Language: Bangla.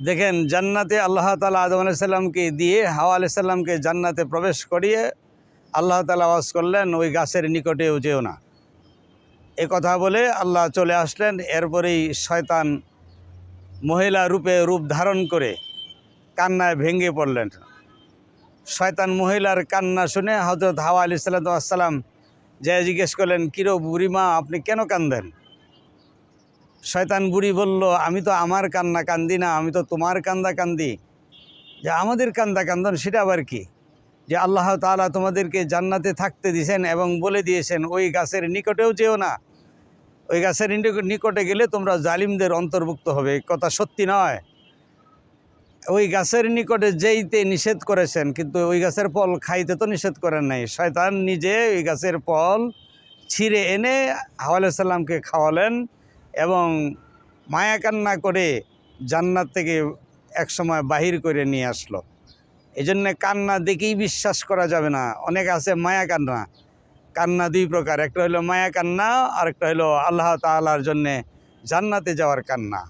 দেখেন জান্নাতে আল্লাহ তাআলা আদম আলাইহিস সালামকে দিয়ে হাওয়া আলাইহিস সালামকে জান্নাতে প্রবেশ করিয়ে আল্লাহ তাআলা আওয়াজ করলেন, ওই গাছের নিকটেও যেও না। এ কথা বলে আল্লাহ চলে আসলেন। এরপরেই শয়তান মহিলা রূপ ধারণ করে কান্নায় ভেঙে পড়লেন। শয়তান মহিলার কান্না শুনে হযরত হাওয়া আলাইহিস সালাম যে জিজ্ঞেস করলেন, কিরো বুড়িমা, আপনি কেন কান্দেন? শয়তান বুড়ি বলল, আমি তো আমার কান্না কান্দি না, আমি তো তোমার কান্দা কান্দি। যে আমাদের কান্দা কান্দন সেটা আবার কি? যে আল্লাহ তাআলা তোমাদেরকে জান্নাতে থাকতে দিয়েছেন এবং বলে দিয়েছেন ওই গাছের নিকটেও যেও না। ওই গাছের নিকটে গেলে তোমরা জালিমদের অন্তর্ভুক্ত হবে। কথা সত্যি নয়। ওই গাছের নিকটে যেইতে নিষেধ করেছেন, কিন্তু ওই গাছের ফল খাইতে তো নিষেধ করেন নাই। শয়তান নিজে ওই গাছের ফল ছিঁড়ে এনে হাওয়া আলাইহিস সালামকে খাওয়ালেন এবং মায়া কান্না করে জান্নাত থেকে একসময় বাহির করে নিয়ে আসলো। এই জন্যে কান্না দেখেই বিশ্বাস করা যাবে না। অনেক আছে মায়া কান্না। কান্না দুই প্রকার, একটা হলো মায়া কান্না, আর একটা হলো আল্লাহ তাআলার জন্যে জান্নাতে যাওয়ার কান্না।